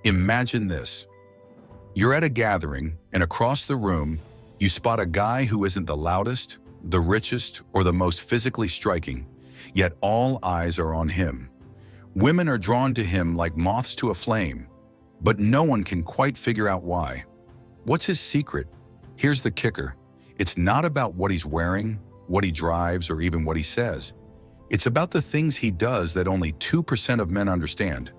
Imagine this. You're at a gathering, and across the room, you spot a guy who isn't the loudest, the richest, or the most physically striking, yet all eyes are on him. Women are drawn to him like moths to a flame, but no one can quite figure out why. What's his secret? Here's the kicker. It's not about what he's wearing, what he drives, or even what he says. It's about the things he does that only 2% of men understand.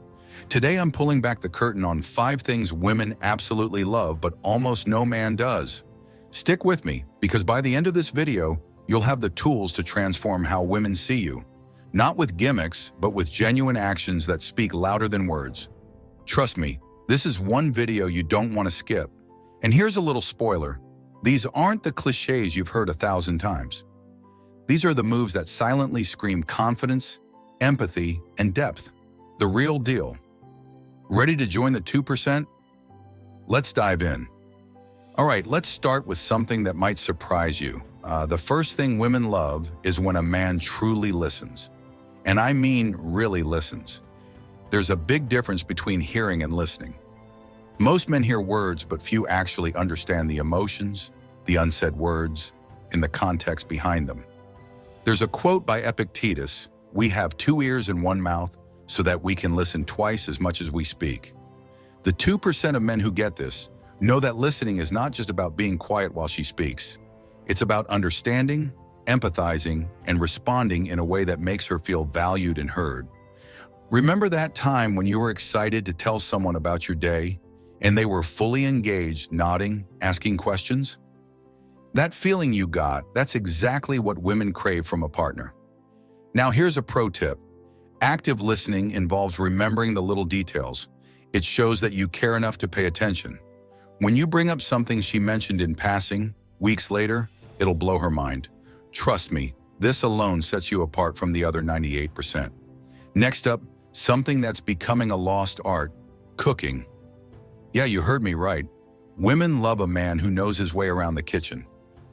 Today I'm pulling back the curtain on 5 things women absolutely love but almost no man does. Stick with me, because by the end of this video, you'll have the tools to transform how women see you. Not with gimmicks, but with genuine actions that speak louder than words. Trust me, this is one video you don't want to skip. And here's a little spoiler. These aren't the cliches you've heard 1,000 times. These are the moves that silently scream confidence, empathy, and depth. The real deal. Ready to join the 2%? Let's dive in. All right, let's start with something that might surprise you. The first thing women love is when a man truly listens. And I mean really listens. There's a big difference between hearing and listening. Most men hear words, but few actually understand the emotions, the unsaid words, and the context behind them. There's a quote by Epictetus, "We have 2 ears and 1 mouth, so that we can listen twice as much as we speak." The 2% of men who get this know that listening is not just about being quiet while she speaks. It's about understanding, empathizing, and responding in a way that makes her feel valued and heard. Remember that time when you were excited to tell someone about your day, and they were fully engaged, nodding, asking questions? That feeling you got, that's exactly what women crave from a partner. Now here's a pro tip. Active listening involves remembering the little details. It shows that you care enough to pay attention. When you bring up something she mentioned in passing, weeks later, it'll blow her mind. Trust me, this alone sets you apart from the other 98%. Next up, something that's becoming a lost art, cooking. Yeah, you heard me right. Women love a man who knows his way around the kitchen.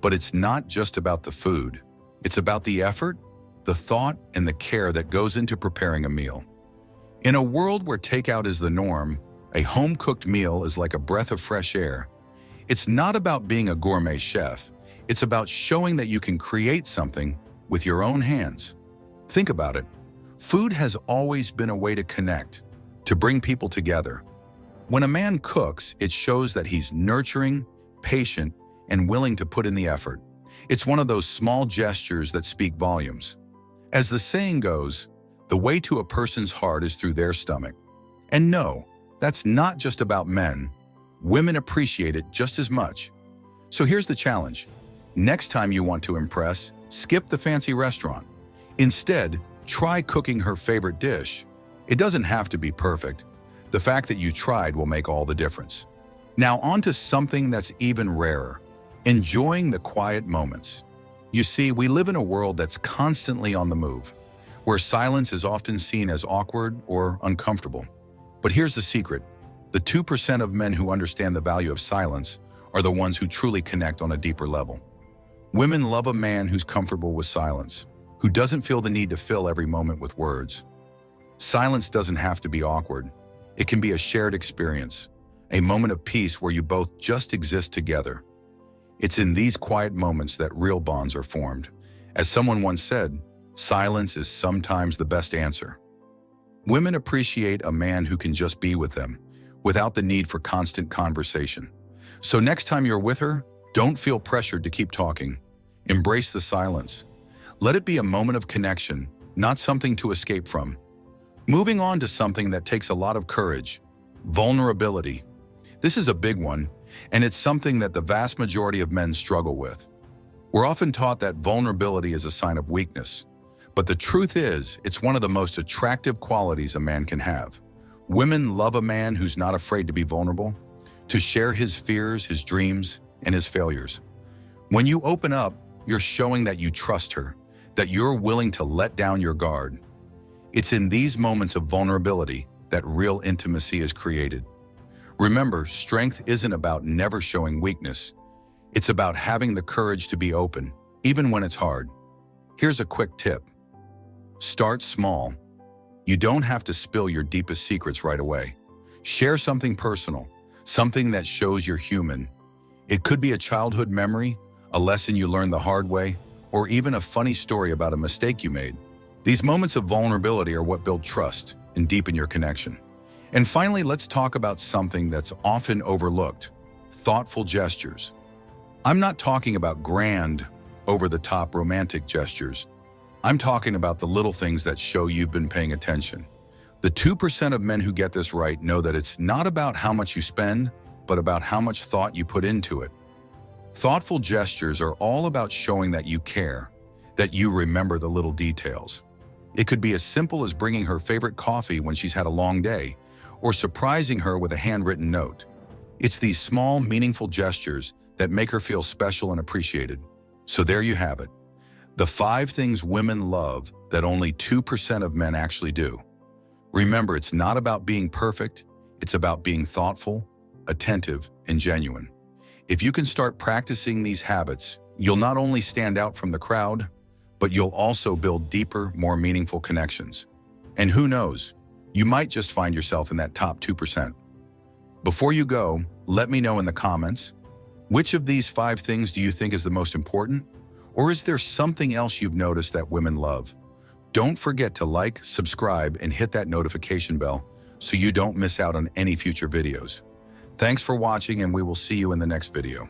But it's not just about the food. It's about the effort, the thought, and the care that goes into preparing a meal. In a world where takeout is the norm, a home-cooked meal is like a breath of fresh air. It's not about being a gourmet chef. It's about showing that you can create something with your own hands. Think about it. Food has always been a way to connect, to bring people together. When a man cooks, it shows that he's nurturing, patient, and willing to put in the effort. It's one of those small gestures that speak volumes. As the saying goes, the way to a person's heart is through their stomach. And no, that's not just about men. Women appreciate it just as much. So here's the challenge. Next time you want to impress, skip the fancy restaurant. Instead, try cooking her favorite dish. It doesn't have to be perfect. The fact that you tried will make all the difference. Now on to something that's even rarer. Enjoying the quiet moments. You see, we live in a world that's constantly on the move, where silence is often seen as awkward or uncomfortable. But here's the secret. The 2% of men who understand the value of silence are the ones who truly connect on a deeper level. Women love a man who's comfortable with silence, who doesn't feel the need to fill every moment with words. Silence doesn't have to be awkward. It can be a shared experience, a moment of peace where you both just exist together. It's in these quiet moments that real bonds are formed. As someone once said, silence is sometimes the best answer. Women appreciate a man who can just be with them, without the need for constant conversation. So next time you're with her, don't feel pressured to keep talking. Embrace the silence. Let it be a moment of connection, not something to escape from. Moving on to something that takes a lot of courage, vulnerability. This is a big one, and it's something that the vast majority of men struggle with. We're often taught that vulnerability is a sign of weakness, but the truth is, it's one of the most attractive qualities a man can have. Women love a man who's not afraid to be vulnerable, to share his fears, his dreams, and his failures. When you open up, you're showing that you trust her, that you're willing to let down your guard. It's in these moments of vulnerability that real intimacy is created. Remember, strength isn't about never showing weakness. It's about having the courage to be open, even when it's hard. Here's a quick tip. Start small. You don't have to spill your deepest secrets right away. Share something personal, something that shows you're human. It could be a childhood memory, a lesson you learned the hard way, or even a funny story about a mistake you made. These moments of vulnerability are what build trust and deepen your connection. And finally, let's talk about something that's often overlooked: thoughtful gestures. I'm not talking about grand, over-the-top romantic gestures. I'm talking about the little things that show you've been paying attention. The 2% of men who get this right know that it's not about how much you spend, but about how much thought you put into it. Thoughtful gestures are all about showing that you care, that you remember the little details. It could be as simple as bringing her favorite coffee when she's had a long day, or surprising her with a handwritten note. It's these small, meaningful gestures that make her feel special and appreciated. So there you have it. The 5 things women love that only 2% of men actually do. Remember, it's not about being perfect, it's about being thoughtful, attentive, and genuine. If you can start practicing these habits, you'll not only stand out from the crowd, but you'll also build deeper, more meaningful connections. And who knows, you might just find yourself in that top 2%. Before you go, let me know in the comments, which of these 5 things do you think is the most important? Or is there something else you've noticed that women love? Don't forget to like, subscribe, and hit that notification bell so you don't miss out on any future videos. Thanks for watching, and we will see you in the next video.